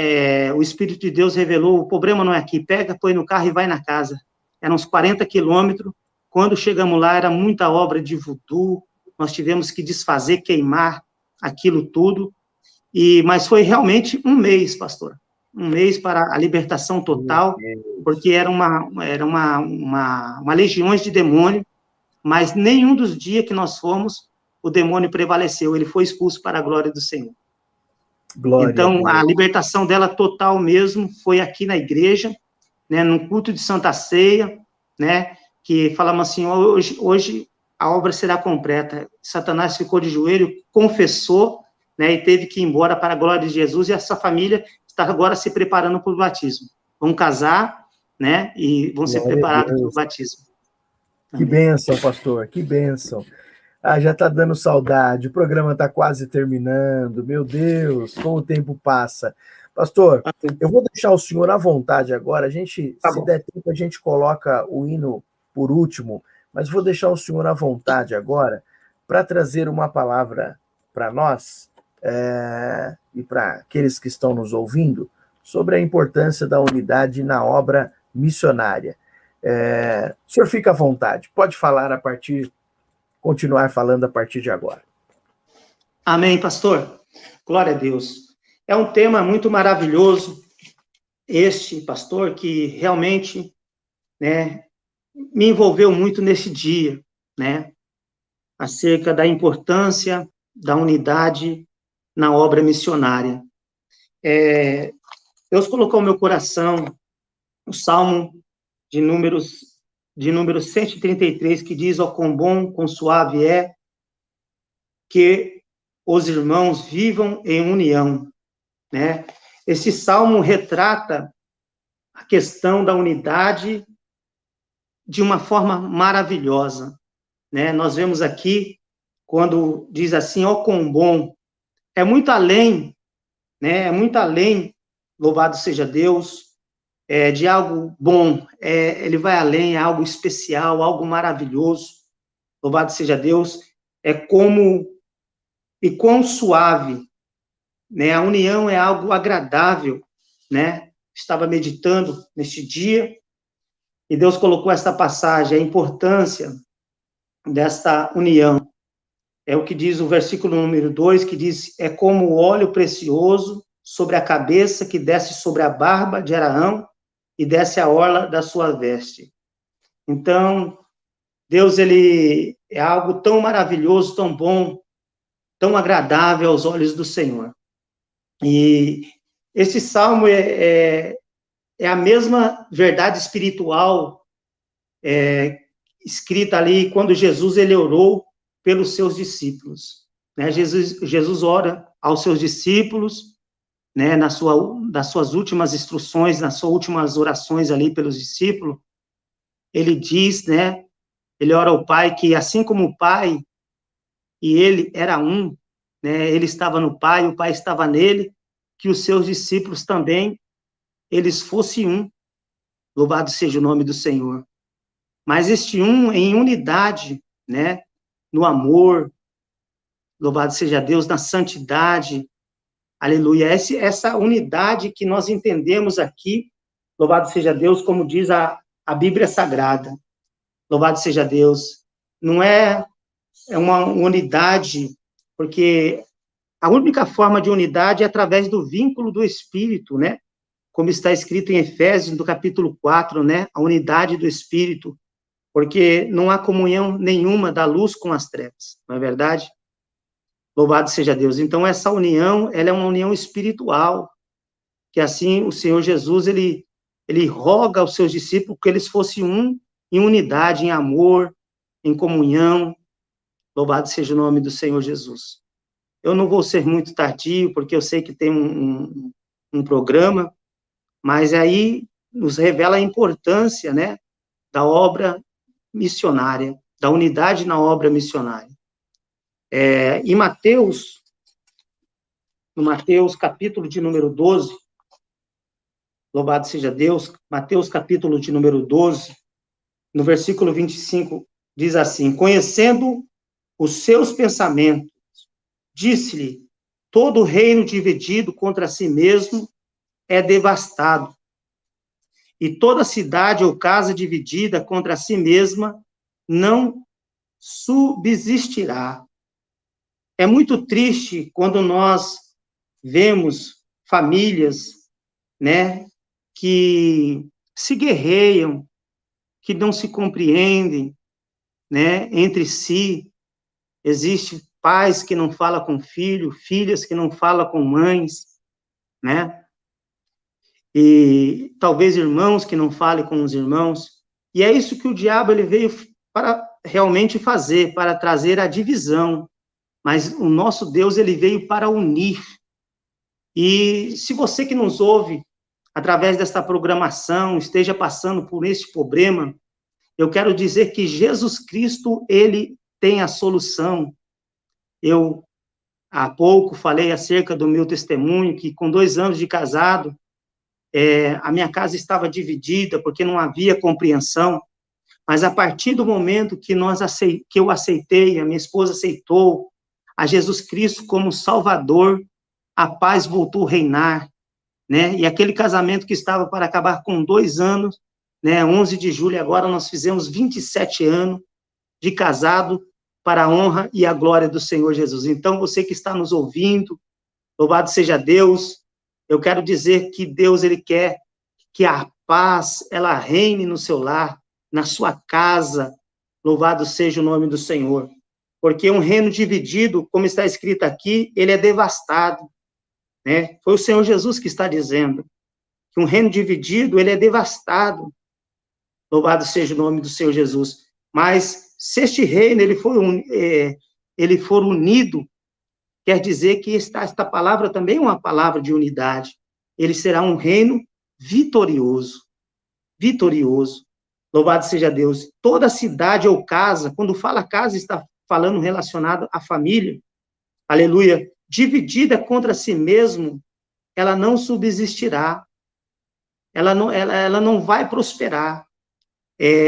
o Espírito de Deus revelou, o problema não é aqui, pega, põe no carro e vai na casa. Eram uns 40 quilômetros, quando chegamos lá, era muita obra de voodoo, nós tivemos que desfazer, queimar aquilo tudo, mas foi realmente um mês, pastor, um mês para a libertação total, porque era uma legiões de demônio, mas nenhum dos dias que nós fomos, o demônio prevaleceu, ele foi expulso para a glória do Senhor. Então, a libertação dela total mesmo foi aqui na igreja, né, no culto de Santa Ceia, né, que falamos assim, hoje a obra será completa. Satanás ficou de joelho, confessou, né, e teve que ir embora para a glória de Jesus, e essa família está agora se preparando para o batismo. Vão casar, né, e vão ser preparados para o batismo. Que bênção, pastor, que bênção. Já está dando saudade, o programa está quase terminando, meu Deus, como o tempo passa. Pastor, eu vou deixar o senhor à vontade agora, se der tempo, a gente coloca o hino por último, mas vou deixar o senhor à vontade agora para trazer uma palavra para nós e para aqueles que estão nos ouvindo sobre a importância da unidade na obra missionária. O senhor fica à vontade, pode falar continuar falando a partir de agora. Amém, pastor. Glória a Deus. É um tema muito maravilhoso, pastor, que realmente, né, me envolveu muito nesse dia, né, acerca da importância da unidade na obra missionária. Deus colocou no meu coração o Salmo de número 133, que diz, ó, quão bom, quão suave é que os irmãos vivam em união, né? Esse salmo retrata a questão da unidade de uma forma maravilhosa, né? Nós vemos aqui, quando diz assim, ó, quão bom, é muito além, né? É muito além, louvado seja Deus, de algo bom, ele vai além, é algo especial, algo maravilhoso, louvado seja Deus, e quão suave, né, a união é algo agradável, né, estava meditando neste dia, e Deus colocou esta passagem, a importância desta união, é o que diz o versículo número 2, que diz, é como o óleo precioso sobre a cabeça que desce sobre a barba de Araão, e desce a orla da sua veste. Então, Deus, ele é algo tão maravilhoso, tão bom, tão agradável aos olhos do Senhor. E esse salmo é a mesma verdade espiritual escrita ali quando Jesus ele orou pelos seus discípulos. Né? Jesus ora aos seus discípulos, né, nas suas últimas instruções, nas suas últimas orações ali pelos discípulos, ele diz, né, ele ora ao Pai que assim como o Pai e ele era um, né, ele estava no Pai, o Pai estava nele, que os seus discípulos também, eles fossem um. Louvado seja o nome do Senhor. Mas este um em unidade, né, no amor, louvado seja Deus, na santidade, aleluia. Essa unidade que nós entendemos aqui, louvado seja Deus, como diz a Bíblia Sagrada, louvado seja Deus, não é uma unidade, porque a única forma de unidade é através do vínculo do Espírito, né? Como está escrito em Efésios, no capítulo 4, né? A unidade do Espírito, porque não há comunhão nenhuma da luz com as trevas, não é verdade? Louvado seja Deus. Então, essa união, ela é uma união espiritual, que assim o Senhor Jesus, ele roga aos seus discípulos que eles fossem um, em unidade, em amor, em comunhão. Louvado seja o nome do Senhor Jesus. Eu não vou ser muito tardio, porque eu sei que tem um programa, mas aí nos revela a importância, né, da obra missionária, da unidade na obra missionária. Em Mateus, no Mateus, capítulo de número 12, louvado seja Deus, Mateus, capítulo de número 12, no versículo 25, diz assim: conhecendo os seus pensamentos, disse-lhe, todo reino dividido contra si mesmo é devastado, e toda cidade ou casa dividida contra si mesma não subsistirá. É muito triste quando nós vemos famílias, né, que se guerreiam, que não se compreendem, né, entre si. Existem pais que não falam com filho, filhas que não falam com mães, né? E talvez irmãos que não falem com os irmãos. E é isso que o diabo ele veio para realmente fazer, para trazer a divisão. Mas o nosso Deus, ele veio para unir. E se você que nos ouve, através desta programação, esteja passando por este problema, eu quero dizer que Jesus Cristo, ele tem a solução. Eu, há pouco, falei acerca do meu testemunho, que com 2 anos de casado, a minha casa estava dividida, porque não havia compreensão, mas a partir do momento que eu aceitei, a minha esposa aceitou, a Jesus Cristo como Salvador, a paz voltou a reinar, né? E aquele casamento que estava para acabar com 2 anos, né? 11 de julho, agora nós fizemos 27 anos de casado para a honra e a glória do Senhor Jesus. Então, você que está nos ouvindo, louvado seja Deus, eu quero dizer que Deus, ele quer que a paz, ela reine no seu lar, na sua casa, louvado seja o nome do Senhor. Porque um reino dividido, como está escrito aqui, ele é devastado, né? Foi o Senhor Jesus que está dizendo que um reino dividido, ele é devastado. Louvado seja o nome do Senhor Jesus. Mas se este reino ele for unido, quer dizer que esta palavra também é uma palavra de unidade. Ele será um reino vitorioso. Vitorioso. Louvado seja Deus. Toda cidade ou casa, quando fala casa, está falando relacionado à família, aleluia, dividida contra si mesmo, ela não subsistirá, ela não vai prosperar,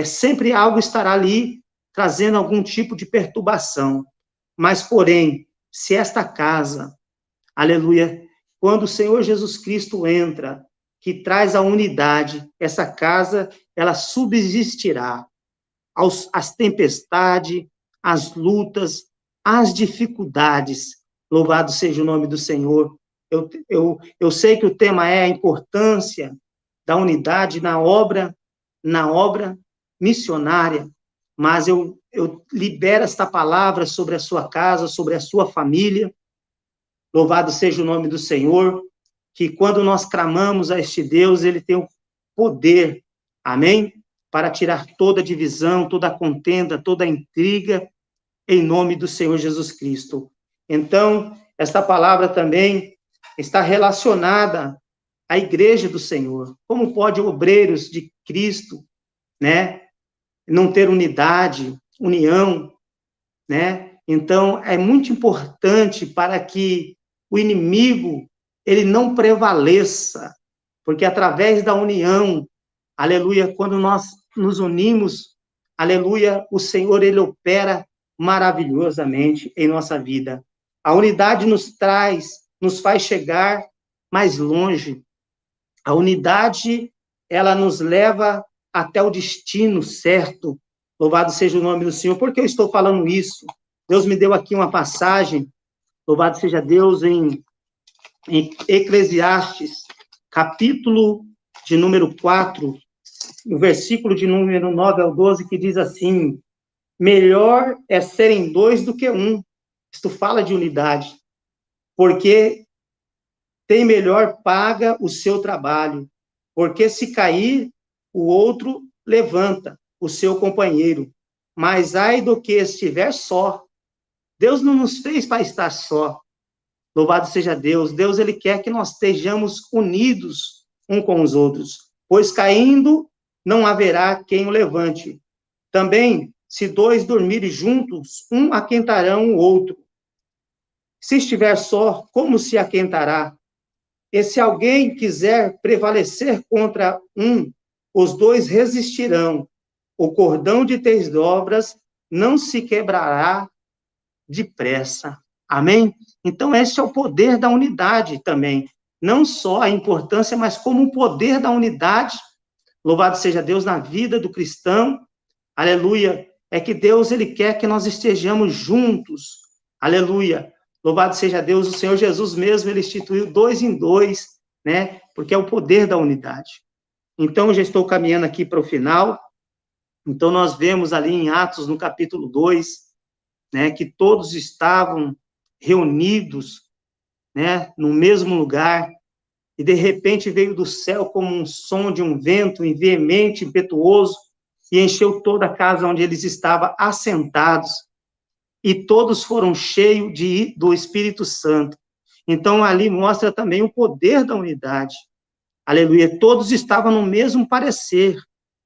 sempre algo estará ali, trazendo algum tipo de perturbação, mas, porém, se esta casa, aleluia, quando o Senhor Jesus Cristo entra, que traz a unidade, essa casa, ela subsistirá às tempestades, às lutas, às dificuldades. Louvado seja o nome do Senhor. Eu sei que o tema é a importância da unidade na obra missionária, mas eu libero esta palavra sobre a sua casa, sobre a sua família. Louvado seja o nome do Senhor, que quando nós clamamos a este Deus, ele tem o poder, amém? Para tirar toda divisão, toda contenda, toda intriga, em nome do Senhor Jesus Cristo. Então, esta palavra também está relacionada à igreja do Senhor. Como pode obreiros de Cristo, né, não ter unidade, união, né? Então, é muito importante para que o inimigo, ele não prevaleça, porque através da união, aleluia, quando nós nos unimos, aleluia, o Senhor, ele opera maravilhosamente em nossa vida. A unidade nos faz chegar mais longe. A unidade, ela nos leva até o destino certo. Louvado seja o nome do Senhor. Por que eu estou falando isso? Deus me deu aqui uma passagem, louvado seja Deus, em Eclesiastes, capítulo de número 4, o versículo de número 9 ao 12, que diz assim: melhor é serem dois do que um. Isto fala de unidade, porque tem melhor paga o seu trabalho, porque se cair, o outro levanta o seu companheiro, mas ai do que estiver só. Deus não nos fez para estar só. Louvado seja Deus. Deus, ele quer que nós estejamos unidos um com os outros, pois caindo não haverá quem o levante. Também, se dois dormirem juntos, um aquentarão o outro. Se estiver só, como se aquentará? E se alguém quiser prevalecer contra um, os dois resistirão. O cordão de 3 dobras não se quebrará depressa. Amém? Então, esse é o poder da unidade também. Não só a importância, mas como o poder da unidade. Louvado seja Deus na vida do cristão. Aleluia. É que Deus, ele quer que nós estejamos juntos. Aleluia. Louvado seja Deus. O Senhor Jesus mesmo, ele instituiu 2 em 2, né? Porque é o poder da unidade. Então, eu já estou caminhando aqui para o final. Então, nós vemos ali em Atos, no capítulo 2, né, que todos estavam reunidos, né, no mesmo lugar, e de repente veio do céu como um som de um vento veemente, impetuoso, e encheu toda a casa onde eles estavam assentados, e todos foram cheios do Espírito Santo. Então, ali mostra também o poder da unidade. Aleluia. Todos estavam no mesmo parecer,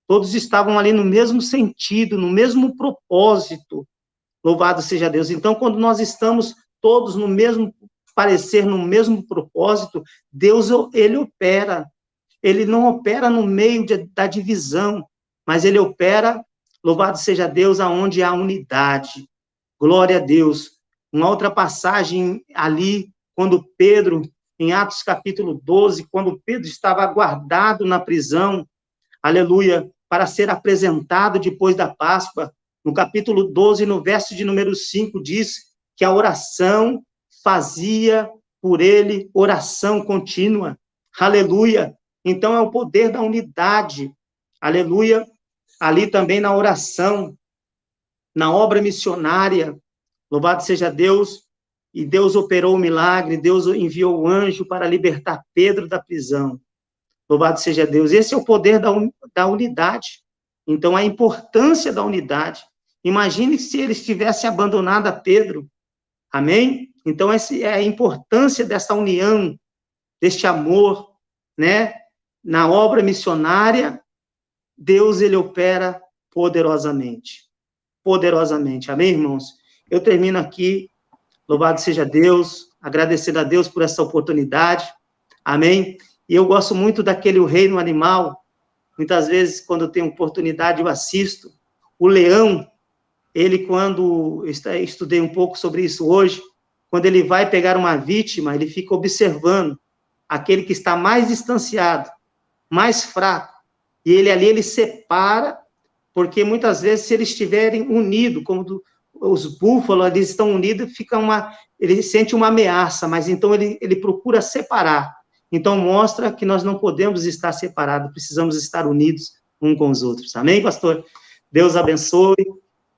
todos estavam ali no mesmo sentido, no mesmo propósito. Louvado seja Deus. Então, quando nós estamos todos no mesmo parecer, no mesmo propósito, Deus, ele opera. Ele não opera no meio da divisão, mas ele opera, louvado seja Deus, aonde há unidade. Glória a Deus. Uma outra passagem ali, quando Pedro, em Atos capítulo 12, quando Pedro estava guardado na prisão, aleluia, para ser apresentado depois da Páscoa, no capítulo 12, no verso de número 5, diz que a oração fazia por ele oração contínua. Aleluia. Então, é o poder da unidade. Aleluia. Ali também na oração, na obra missionária. Louvado seja Deus. E Deus operou o milagre. Deus enviou o anjo para libertar Pedro da prisão. Louvado seja Deus. Esse é o poder da unidade. Então, a importância da unidade. Imagine se eles tivessem abandonado a Pedro. Amém? Então, essa é a importância dessa união, deste amor, né? Na obra missionária, Deus, ele opera poderosamente. Poderosamente. Amém, irmãos? Eu termino aqui. Louvado seja Deus. Agradecendo a Deus por essa oportunidade. Amém? E eu gosto muito daquele O Reino Animal. Muitas vezes, quando eu tenho oportunidade, eu assisto. O leão, ele, quando... Eu estudei um pouco sobre isso hoje. Quando ele vai pegar uma vítima, ele fica observando aquele que está mais distanciado, mais fraco. E ele ali, ele separa, porque muitas vezes, se eles estiverem unidos, como os búfalos, eles estão unidos, ele sente uma ameaça, mas então ele procura separar. Então, mostra que nós não podemos estar separados, precisamos estar unidos uns com os outros. Amém, pastor? Deus abençoe.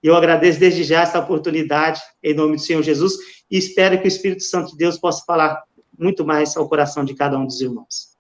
E eu agradeço desde já essa oportunidade, em nome do Senhor Jesus, e espero que o Espírito Santo de Deus possa falar muito mais ao coração de cada um dos irmãos.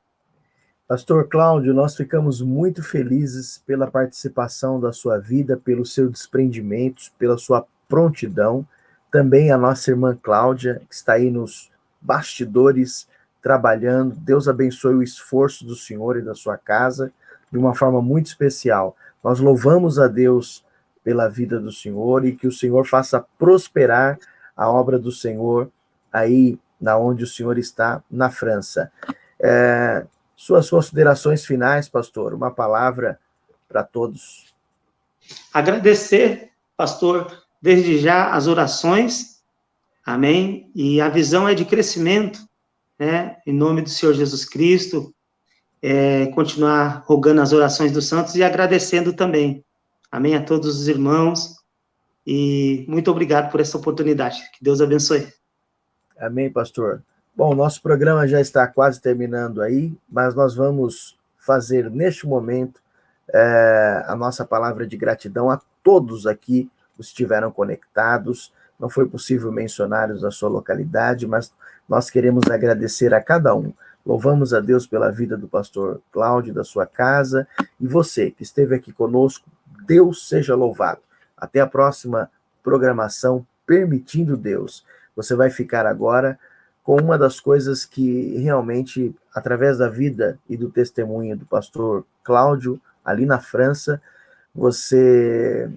Pastor Cláudio, nós ficamos muito felizes pela participação da sua vida, pelo seu desprendimento, pela sua prontidão. Também a nossa irmã Cláudia, que está aí nos bastidores trabalhando. Deus abençoe o esforço do senhor e da sua casa de uma forma muito especial. Nós louvamos a Deus pela vida do senhor e que o Senhor faça prosperar a obra do Senhor aí na onde o senhor está, na França. Suas considerações finais, pastor, uma palavra para todos. Agradecer, pastor, desde já as orações, amém? E a visão é de crescimento, né? Em nome do Senhor Jesus Cristo, continuar rogando as orações dos santos e agradecendo também, amém? A todos os irmãos, e muito obrigado por essa oportunidade. Que Deus abençoe. Amém, pastor. Bom, nosso programa já está quase terminando aí, mas nós vamos fazer neste momento a nossa palavra de gratidão a todos aqui que estiveram conectados. Não foi possível mencioná-los na sua localidade, mas nós queremos agradecer a cada um. Louvamos a Deus pela vida do pastor Cláudio, da sua casa, e você que esteve aqui conosco, Deus seja louvado. Até a próxima programação, permitindo Deus. Você vai ficar agora com uma das coisas que realmente, através da vida e do testemunho do pastor Cláudio, ali na França, você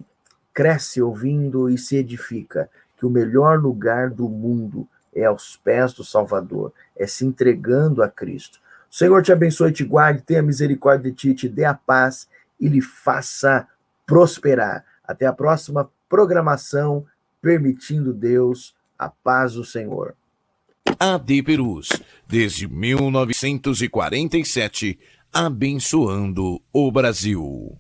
cresce ouvindo e se edifica, que o melhor lugar do mundo é aos pés do Salvador, é se entregando a Cristo. O Senhor te abençoe, te guarde, tenha misericórdia de ti, te dê a paz e lhe faça prosperar. Até a próxima programação, permitindo Deus, a paz do Senhor. AD Perus, desde 1947, abençoando o Brasil.